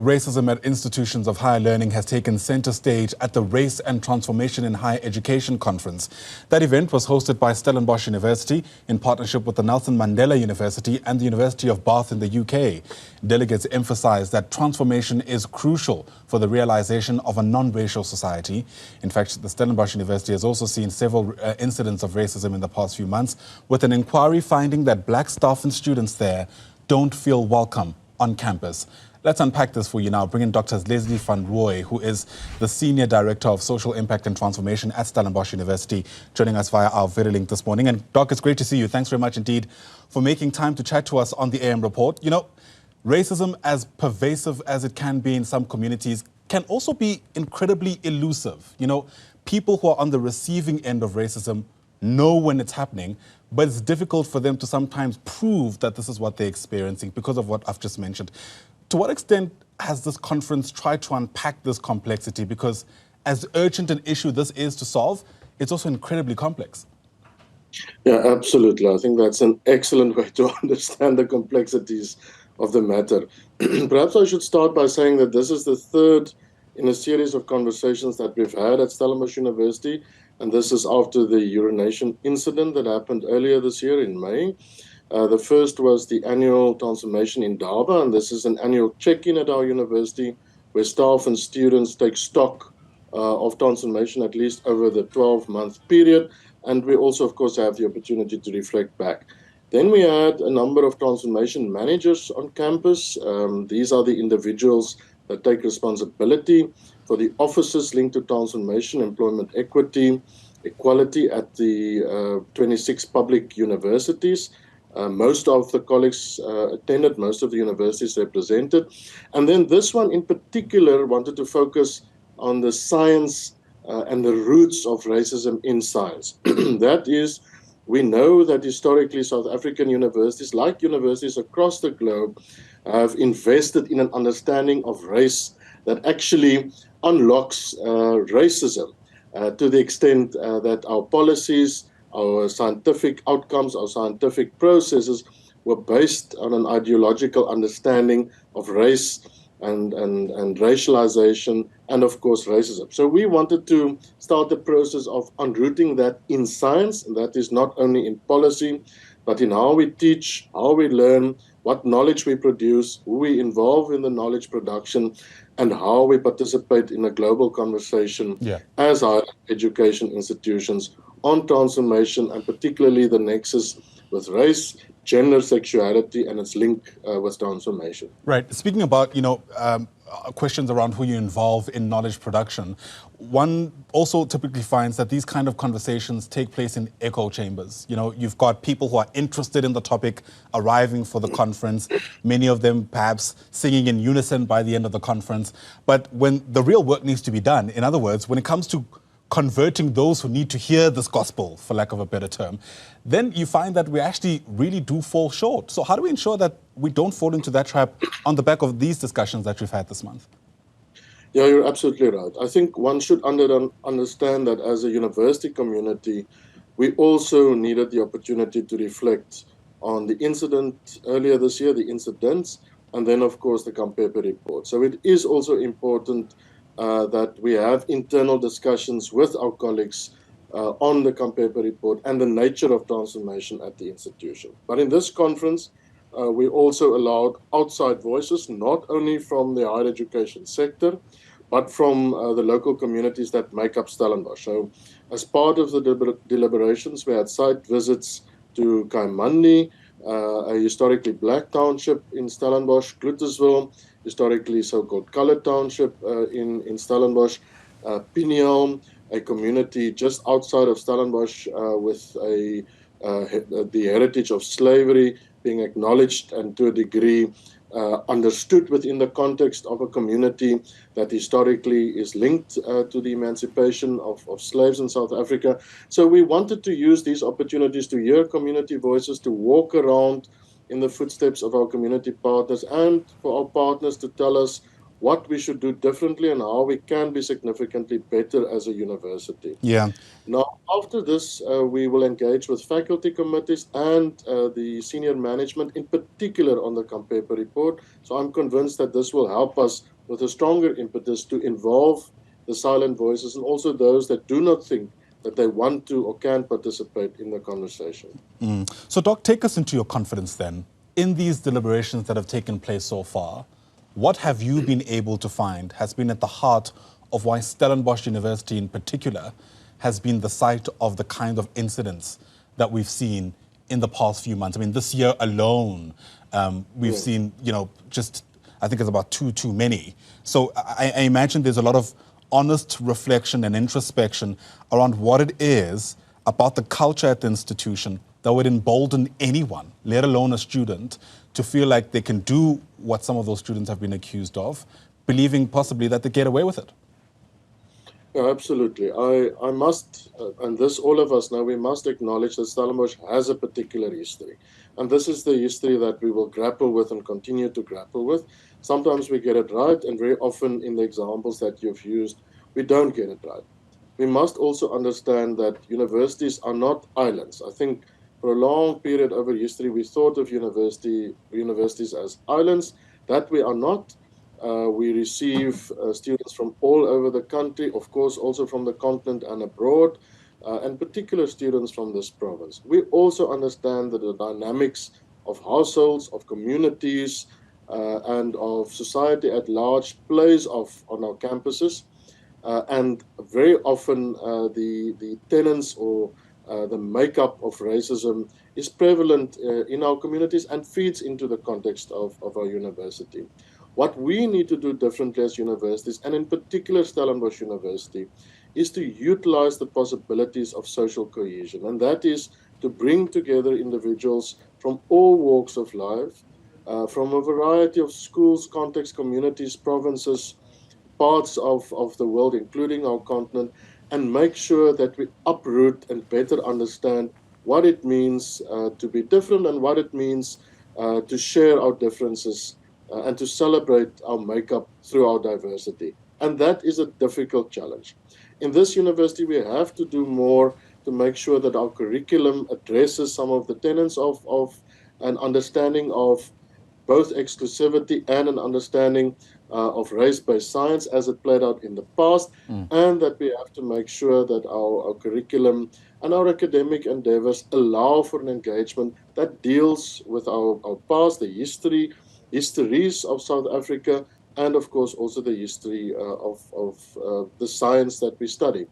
Racism at institutions of higher learning has taken center stage at the Race and Transformation in Higher Education Conference. That event was hosted by Stellenbosch University in partnership with the Nelson Mandela University and the University of Bath in the UK. Delegates emphasized that transformation is crucial for the realization of a non-racial society. In fact, the Stellenbosch University has also seen several incidents of racism in the past few months, with an inquiry finding that black staff and students there don't feel welcome on campus. Let's unpack this for you now. Bring in Dr. Leslie van Rooi, who is the Senior Director of Social Impact and Transformation at Stellenbosch University, joining us via our video link this morning. And Doc, it's great to see you. Thanks very much indeed for making time to chat to us on the AM Report. You know, racism, as pervasive as it can be in some communities, can also be incredibly elusive. You know, people who are on the receiving end of racism know when it's happening, but it's difficult for them to sometimes prove that this is what they're experiencing because of what I've just mentioned. To what extent has this conference tried to unpack this complexity? Because as urgent an issue this is to solve, it's also incredibly complex. Yeah, absolutely. I think that's an excellent way to understand the complexities of the matter. Perhaps I should start by saying that this is the third in a series of conversations that we've had at Stellenbosch University, and this is after the urination incident that happened earlier this year in May. The first was the annual transformation in Durban, and this is an annual check-in at our university where staff and students take stock of transformation at least over the 12-month period. And we also, of course, have the opportunity to reflect back. Then we had a number of transformation managers on campus. These are the individuals that take responsibility for the offices linked to transformation, employment equity, equality at the 26 public universities. Most of the colleagues attended, most of the universities represented. And then this one in particular wanted to focus on the science and the roots of racism in science. That is, we know that historically South African universities, like universities across the globe, have invested in an understanding of race that actually unlocks racism to the extent that our policies, our scientific outcomes, our scientific processes were based on an ideological understanding of race and racialization and, of course, racism. So we wanted to start the process of unrooting that in science, and that is not only in policy, but in how we teach, how we learn, what knowledge we produce, who we involve in the knowledge production, and how we participate in a global conversation as higher education institutions on transformation, and particularly the nexus with race, gender, sexuality, and its link with transformation. Right. Speaking about, questions around who you involve in knowledge production, one also typically finds that these kind of conversations take place in echo chambers. You know, you've got people who are interested in the topic arriving for the conference, many of them perhaps singing in unison by the end of the conference. But when the real work needs to be done, in other words, when it comes to converting those who need to hear this gospel, for lack of a better term, then you find that we actually really do fall short. So how do we ensure that we don't fall into that trap on the back of these discussions that we've had this month? Yeah, you're absolutely right. I think one should understand that as a university community, we also needed the opportunity to reflect on the incident earlier this year, the incidents, and then, of course, the Campepe report. So it is also important that we have internal discussions with our colleagues on the Campepe report and the nature of transformation at the institution. But in this conference, we also allowed outside voices, not only from the higher education sector, but from the local communities that make up Stellenbosch. So as part of the deliberations, we had site visits to Kaimandi, a historically black township in Stellenbosch, Cluttersville, historically so-called colored township in Stellenbosch, Piniel, a community just outside of Stellenbosch with the heritage of slavery being acknowledged and to a degree understood within the context of a community that historically is linked to the emancipation of slaves in South Africa. So we wanted to use these opportunities to hear community voices, to walk around in the footsteps of our community partners, and for our partners to tell us what we should do differently and how we can be significantly better as a university. Yeah. Now, after this, we will engage with faculty committees and the senior management, in particular on the Campepe report. So I'm convinced that this will help us with a stronger impetus to involve the silent voices and also those that do not think that they want to or can participate in the conversation. So, Doc, take us into your confidence then. In these deliberations that have taken place so far, what have you been able to find has been at the heart of why Stellenbosch University in particular has been the site of the kind of incidents that we've seen in the past few months? I mean, this year alone, we've seen, just, I think it's about two too many. So I imagine there's a lot of honest reflection and introspection around what it is about the culture at the institution that would embolden anyone, let alone a student, to feel like they can do what some of those students have been accused of, believing possibly that they get away with it. Yeah, absolutely. I must, and this all of us know, we must acknowledge that Stellenbosch has a particular history. And this is the history that we will grapple with and continue to grapple with. Sometimes we get it right, and very often in the examples that you've used, we don't get it right. We must also understand that universities are not islands. I think for a long period over history, we thought of universities as islands. That we are not. We receive students from all over the country, of course, also from the continent and abroad, and particular students from this province. We also understand that the dynamics of households, of communities, and of society at large plays off on our campuses. And very often the tenets or the makeup of racism is prevalent in our communities and feeds into the context of our university. What we need to do differently as universities, and in particular Stellenbosch University, is to utilize the possibilities of social cohesion. And that is to bring together individuals from all walks of life, from a variety of schools, contexts, communities, provinces, parts of the world, including our continent, and make sure that we uproot and better understand what it means to be different and what it means to share our differences and to celebrate our makeup through our diversity. And that is a difficult challenge. In this university, we have to do more to make sure that our curriculum addresses some of the tenets of an understanding of both exclusivity and an understanding of race-based science as it played out in the past, and that we have to make sure that our curriculum and our academic endeavors allow for an engagement that deals with our past, the histories of South Africa, and of course also the history of the science that we study.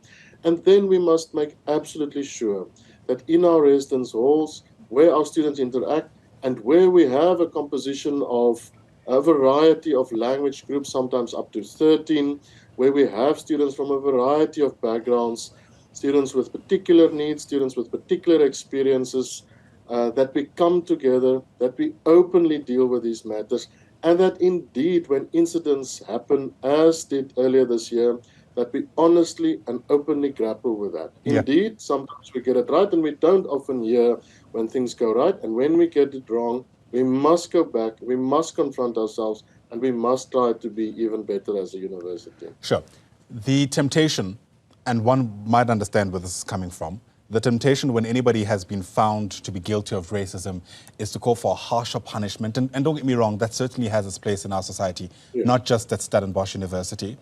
And then we must make absolutely sure that in our residence halls, where our students interact, and where we have a composition of a variety of language groups, sometimes up to 13, where we have students from a variety of backgrounds, students with particular needs, students with particular experiences, that we come together, that we openly deal with these matters, and that indeed when incidents happen, as did earlier this year, that we honestly and openly grapple with that. Yeah. Indeed, sometimes we get it right, and we don't often hear when things go right. And when we get it wrong, we must go back, we must confront ourselves, and we must try to be even better as a university. Sure. The temptation, and one might understand where this is coming from, the temptation when anybody has been found to be guilty of racism is to call for a harsher punishment. And don't get me wrong, that certainly has its place in our society, not just at Stellenbosch University.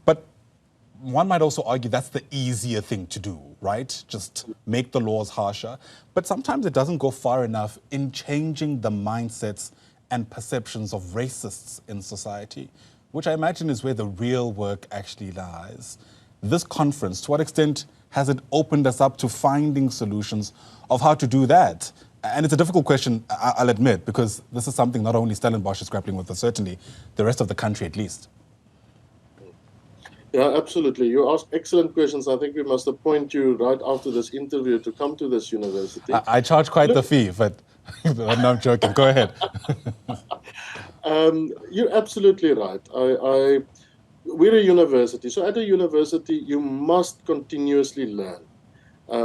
But one might also argue that's the easier thing to do, right? Just make the laws harsher. But sometimes it doesn't go far enough in changing the mindsets and perceptions of racists in society, which I imagine is where the real work actually lies. This conference, to what extent has it opened us up to finding solutions of how to do that? And it's a difficult question, I'll admit, because this is something not only Stellenbosch is grappling with, but certainly the rest of the country at least. Yeah, absolutely. You ask excellent questions. I think we must appoint you right after this interview to come to this university. I charge quite the fee, but no, I'm joking. Go ahead. You're absolutely right. We're a university. So at a university, you must continuously learn.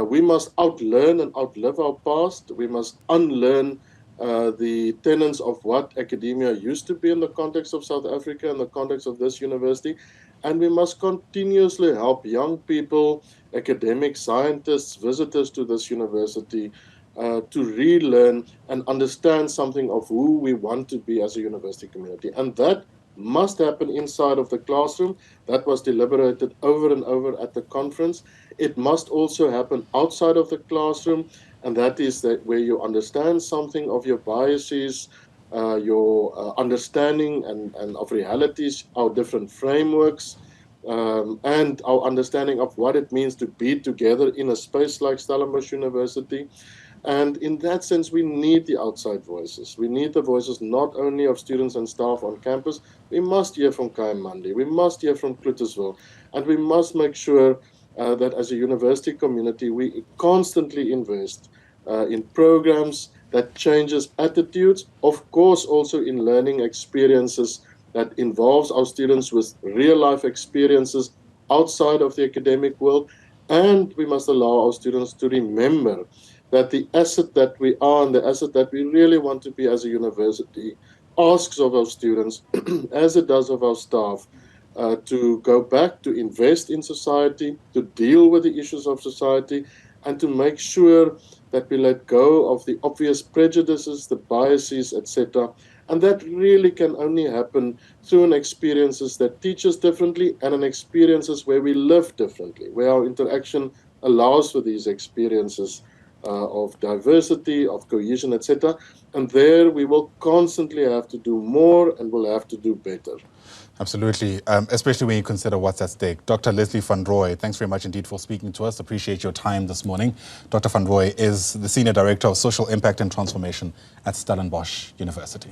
We must outlearn and outlive our past. We must unlearn the tenets of what academia used to be in the context of South Africa, in the context of this university. And we must continuously help young people, academics, scientists, visitors to this university to relearn and understand something of who we want to be as a university community. And that must happen inside of the classroom. That was deliberated over and over at the conference. It must also happen outside of the classroom, and that is that where you understand something of your biases, your understanding and of realities, our different frameworks, and our understanding of what it means to be together in a space like Stellenbosch University. And in that sense, we need the outside voices. We need the voices not only of students and staff on campus. We must hear from Kaimandi. We must hear from Cluttersville. And we must make sure that as a university community, we constantly invest in programs that changes attitudes, of course, also in learning experiences that involves our students with real life experiences outside of the academic world. And we must allow our students to remember that the asset that we are and the asset that we really want to be as a university asks of our students, as it does of our staff, to go back to invest in society, to deal with the issues of society, and to make sure that we let go of the obvious prejudices, the biases, etc. And that really can only happen through an experiences that teach us differently and an experiences where we live differently, where our interaction allows for these experiences of diversity, of cohesion, etc. And there we will constantly have to do more and we'll have to do better. Absolutely, especially when you consider what's at stake. Dr. Leslie van Rooi, thanks very much indeed for speaking to us. Appreciate your time this morning. Dr. van Rooi is the Senior Director of Social Impact and Transformation at Stellenbosch University.